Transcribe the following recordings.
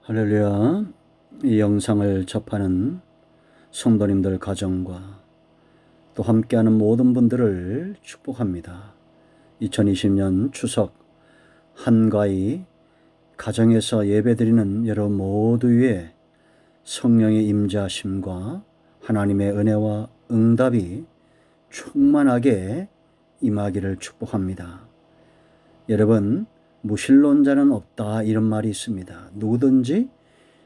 할렐루야. 이 영상을 접하는 성도님들 가정과 또 함께하는 모든 분들을 축복합니다. 2020년 추석 한가위 가정에서 예배드리는 여러분 모두 위에 성령의 임재하심과 하나님의 은혜와 응답이 충만하게 임하기를 축복합니다. 여러분, 무신론자는 없다, 이런 말이 있습니다. 누구든지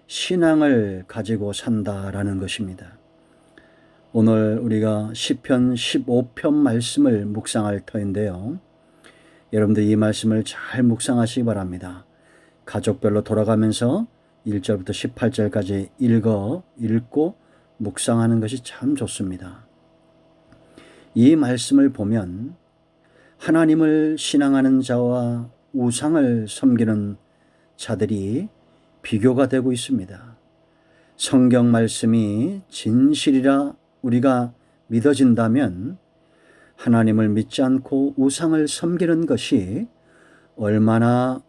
신앙을 가지고 산다라는 것입니다. 오늘 우리가 시편 15편 말씀을 묵상할 터인데요. 여러분들 이 말씀을 잘 묵상하시기 바랍니다. 가족별로 돌아가면서 1절부터 18절까지 읽고 묵상하는 것이 참 좋습니다. 이 말씀을 보면 하나님을 신앙하는 자와 우상을 섬기는 자들이 비교가 되고 있습니다. 성경 말씀이 진실이라 우리가 믿어진다면 하나님을 믿지 않고 우상을 섬기는 것이 얼마나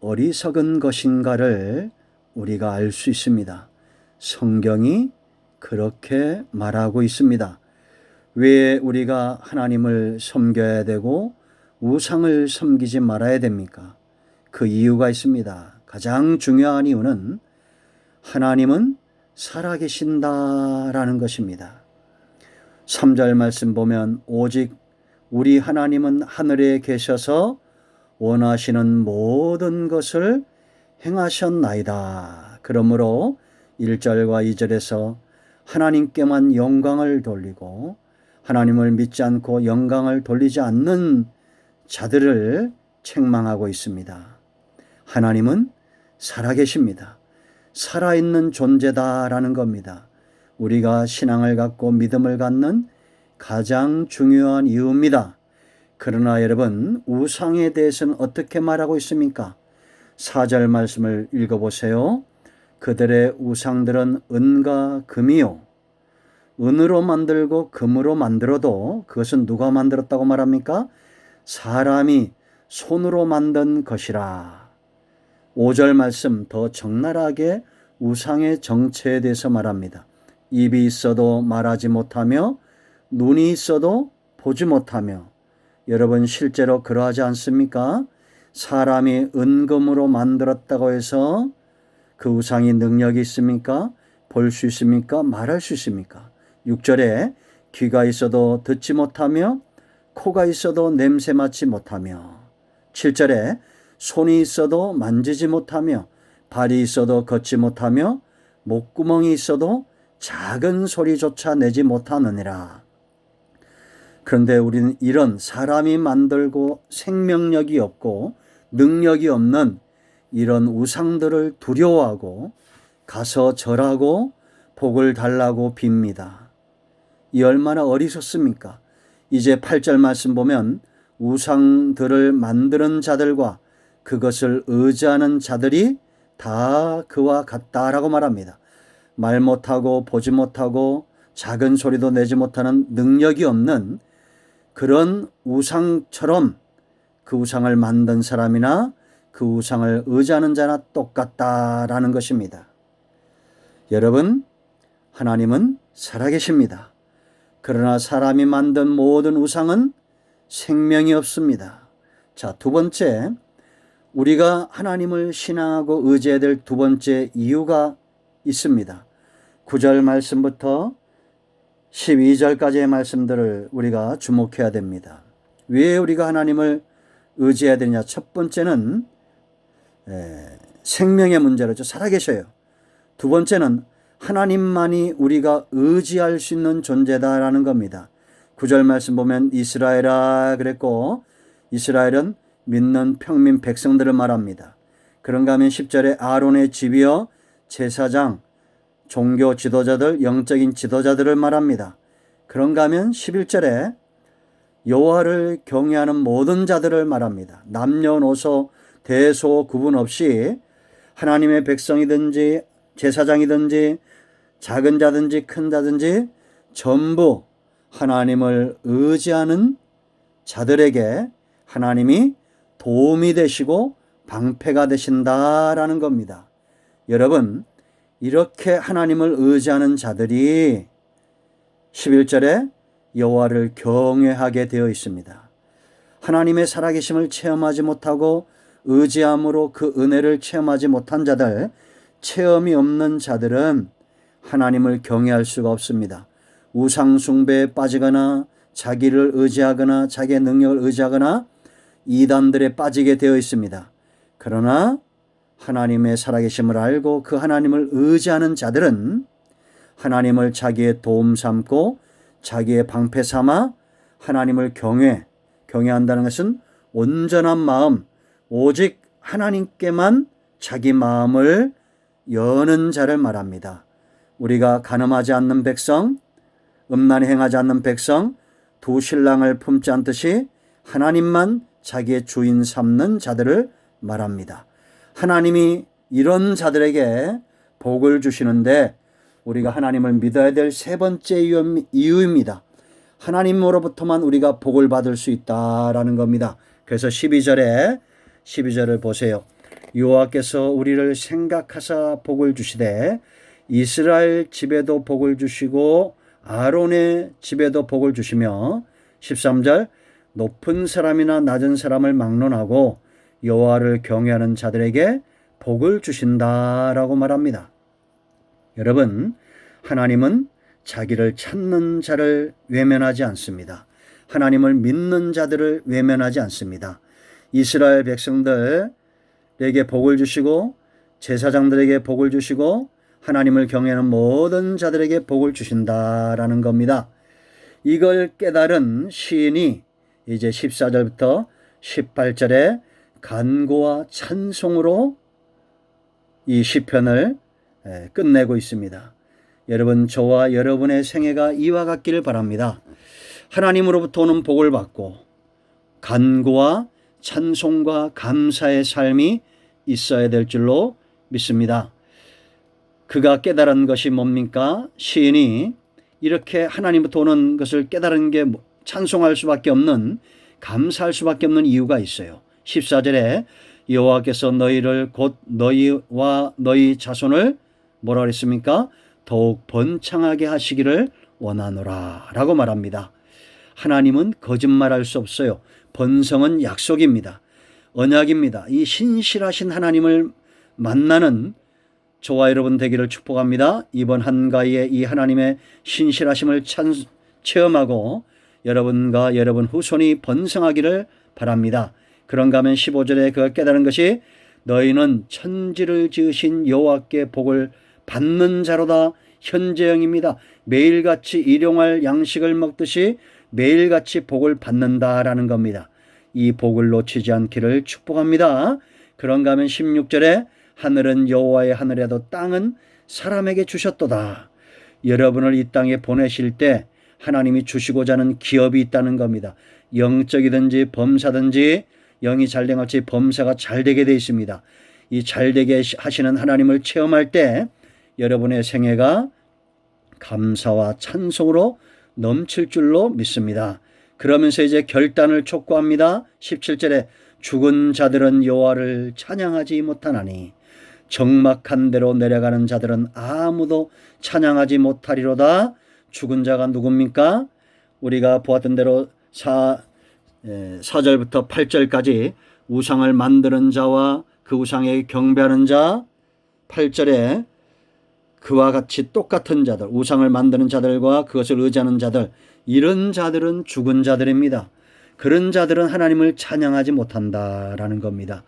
어리석은 것인가를 우리가 알 수 있습니다. 성경이 그렇게 말하고 있습니다. 왜 우리가 하나님을 섬겨야 되고 우상을 섬기지 말아야 됩니까? 그 이유가 있습니다. 가장 중요한 이유는 하나님은 살아계신다라는 것입니다. 3절 말씀 보면 오직 우리 하나님은 하늘에 계셔서 원하시는 모든 것을 행하셨나이다. 그러므로 1절과 2절에서 하나님께만 영광을 돌리고 하나님을 믿지 않고 영광을 돌리지 않는 자들을 책망하고 있습니다. 하나님은 살아계십니다. 살아있는 존재다라는 겁니다. 우리가 신앙을 갖고 믿음을 갖는 가장 중요한 이유입니다. 그러나 여러분, 우상에 대해서는 어떻게 말하고 있습니까? 4절 말씀을 읽어보세요. 그들의 우상들은 은과 금이요, 은으로 만들고 금으로 만들어도 그것은 누가 만들었다고 말합니까? 사람이 손으로 만든 것이라. 5절 말씀 더 적나라하게 우상의 정체에 대해서 말합니다. 입이 있어도 말하지 못하며 눈이 있어도 보지 못하며. 여러분, 실제로 그러하지 않습니까? 사람이 은금으로 만들었다고 해서 그 우상이 능력이 있습니까? 볼 수 있습니까? 말할 수 있습니까? 6절에 귀가 있어도 듣지 못하며 코가 있어도 냄새 맡지 못하며. 7절에 손이 있어도 만지지 못하며 발이 있어도 걷지 못하며 목구멍이 있어도 작은 소리조차 내지 못하느니라. 그런데 우리는 이런 사람이 만들고 생명력이 없고 능력이 없는 이런 우상들을 두려워하고 가서 절하고 복을 달라고 빕니다. 이 얼마나 어리석습니까? 이제 8절 말씀 보면 우상들을 만드는 자들과 그것을 의지하는 자들이 다 그와 같다라고 말합니다. 말 못하고 보지 못하고 작은 소리도 내지 못하는 능력이 없는 그런 우상처럼 그 우상을 만든 사람이나 그 우상을 의지하는 자나 똑같다라는 것입니다. 여러분, 하나님은 살아계십니다. 그러나 사람이 만든 모든 우상은 생명이 없습니다. 자, 두 번째, 우리가 하나님을 신앙하고 의지해야 될 두 번째 이유가 있습니다. 9절 말씀부터 12절까지의 말씀들을 우리가 주목해야 됩니다. 왜 우리가 하나님을 의지해야 되냐? 첫 번째는 생명의 문제로죠. 살아계셔요. 두 번째는 하나님만이 우리가 의지할 수 있는 존재다라는 겁니다. 9절 말씀 보면 이스라엘아 그랬고, 이스라엘은 믿는 평민 백성들을 말합니다. 그런가 하면 10절에 아론의 집이여 제사장, 종교 지도자들, 영적인 지도자들을 말합니다. 그런가 하면 11절에 여호와를 경외하는 모든 자들을 말합니다. 남녀노소 대소 구분 없이 하나님의 백성이든지 제사장이든지 작은 자든지 큰 자든지 전부 하나님을 의지하는 자들에게 하나님이 도움이 되시고 방패가 되신다라는 겁니다. 여러분, 이렇게 하나님을 의지하는 자들이 11절에 여호와를 경외하게 되어 있습니다. 하나님의 살아계심을 체험하지 못하고 의지함으로 그 은혜를 체험하지 못한 자들, 체험이 없는 자들은 하나님을 경외할 수가 없습니다. 우상 숭배에 빠지거나 자기를 의지하거나 자기의 능력을 의지하거나 이단들에 빠지게 되어 있습니다. 그러나 하나님의 살아계심을 알고 그 하나님을 의지하는 자들은 하나님을 자기의 도움 삼고 자기의 방패 삼아 하나님을 경외한다는 것은 온전한 마음, 오직 하나님께만 자기 마음을 여는 자를 말합니다. 우리가 간음하지 않는 백성, 음란히 행하지 않는 백성, 두 신랑을 품지 않듯이 하나님만 자기의 주인 삼는 자들을 말합니다. 하나님이 이런 자들에게 복을 주시는데 우리가 하나님을 믿어야 될 세 번째 이유입니다. 하나님으로부터만 우리가 복을 받을 수 있다라는 겁니다. 그래서 12절을 보세요. 여호와께서 우리를 생각하사 복을 주시되 이스라엘 집에도 복을 주시고 아론의 집에도 복을 주시며 13절 높은 사람이나 낮은 사람을 막론하고 여호와를 경외하는 자들에게 복을 주신다라고 말합니다. 여러분, 하나님은 자기를 찾는 자를 외면하지 않습니다. 하나님을 믿는 자들을 외면하지 않습니다. 이스라엘 백성들에게 복을 주시고 제사장들에게 복을 주시고 하나님을 경외하는 모든 자들에게 복을 주신다라는 겁니다. 이걸 깨달은 시인이 이제 14절부터 18절에 간구와 찬송으로 이 시편을 끝내고 있습니다. 여러분, 저와 여러분의 생애가 이와 같기를 바랍니다. 하나님으로부터 오는 복을 받고 간구와 찬송과 감사의 삶이 있어야 될 줄로 믿습니다. 그가 깨달은 것이 뭡니까? 시인이 이렇게 하나님부터 오는 것을 깨달은 게 찬송할 수밖에 없는, 감사할 수밖에 없는 이유가 있어요. 14절에 여호와께서 너희를 곧 너희와 너희 자손을 뭐라 그랬습니까? 더욱 번창하게 하시기를 원하노라 라고 말합니다. 하나님은 거짓말할 수 없어요. 번성은 약속입니다. 언약입니다. 이 신실하신 하나님을 만나는 저와 여러분 되기를 축복합니다. 이번 한가위에 이 하나님의 신실하심을 체험하고 여러분과 여러분 후손이 번성하기를 바랍니다. 그런가 하면 15절에 그가 깨달은 것이 너희는 천지를 지으신 여호와께 복을 받는 자로다. 현재형입니다. 매일같이 일용할 양식을 먹듯이 매일같이 복을 받는다라는 겁니다. 이 복을 놓치지 않기를 축복합니다. 그런가 하면 16절에 하늘은 여호와의 하늘에도 땅은 사람에게 주셨도다. 여러분을 이 땅에 보내실 때 하나님이 주시고자 하는 기업이 있다는 겁니다. 영적이든지 범사든지 영이 잘된 것이 범사가 잘되게 되어 있습니다. 이 잘되게 하시는 하나님을 체험할 때 여러분의 생애가 감사와 찬송으로 넘칠 줄로 믿습니다. 그러면서 이제 결단을 촉구합니다. 17절에 죽은 자들은 여호와를 찬양하지 못하나니 적막한 데로 내려가는 자들은 아무도 찬양하지 못하리로다. 죽은 자가 누굽니까? 우리가 보았던 대로 4절부터 8절까지 우상을 만드는 자와 그 우상에 경배하는 자, 8절에 그와 같이 똑같은 자들, 우상을 만드는 자들과 그것을 의지하는 자들, 이런 자들은 죽은 자들입니다. 그런 자들은 하나님을 찬양하지 못한다라는 겁니다.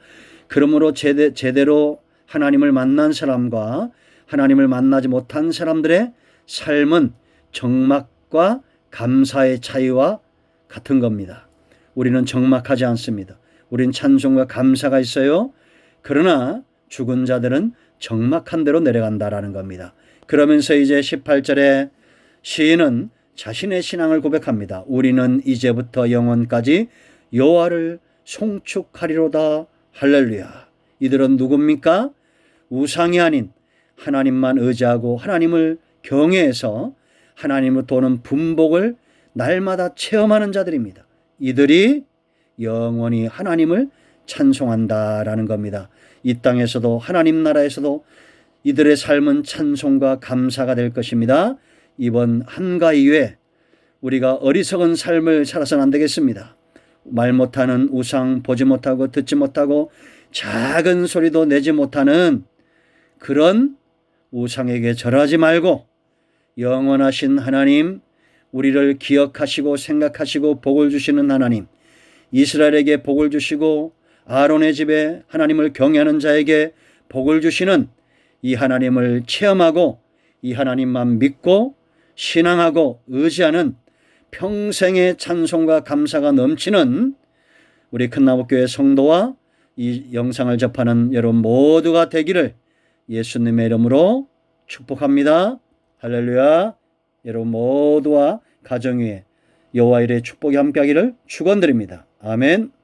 그러므로 제대로 하나님을 만난 사람과 하나님을 만나지 못한 사람들의 삶은 적막과 감사의 차이와 같은 겁니다. 우리는 적막하지 않습니다. 우린 찬송과 감사가 있어요. 그러나 죽은 자들은 적막한 대로 내려간다라는 겁니다. 그러면서 이제 18절에 시인은 자신의 신앙을 고백합니다. 우리는 이제부터 영원까지 여호와를 송축하리로다. 할렐루야. 이들은 누굽니까? 우상이 아닌 하나님만 의지하고 하나님을 경외해서 하나님으로부터 오는 분복을 날마다 체험하는 자들입니다. 이들이 영원히 하나님을 찬송한다라는 겁니다. 이 땅에서도 하나님 나라에서도 이들의 삶은 찬송과 감사가 될 것입니다. 이번 한가 이후에 우리가 어리석은 삶을 살아서는 안 되겠습니다. 말 못하는 우상, 보지 못하고 듣지 못하고 작은 소리도 내지 못하는 그런 우상에게 절하지 말고 영원하신 하나님, 우리를 기억하시고 생각하시고 복을 주시는 하나님, 이스라엘에게 복을 주시고 아론의 집에 하나님을 경외하는 자에게 복을 주시는 이 하나님을 체험하고 이 하나님만 믿고 신앙하고 의지하는 평생의 찬송과 감사가 넘치는 우리 큰나무교회 성도와 이 영상을 접하는 여러분 모두가 되기를 예수님의 이름으로 축복합니다. 할렐루야. 여러분 모두와 가정 위에 여호와 일의 축복이 함께하기를 축원드립니다. 아멘.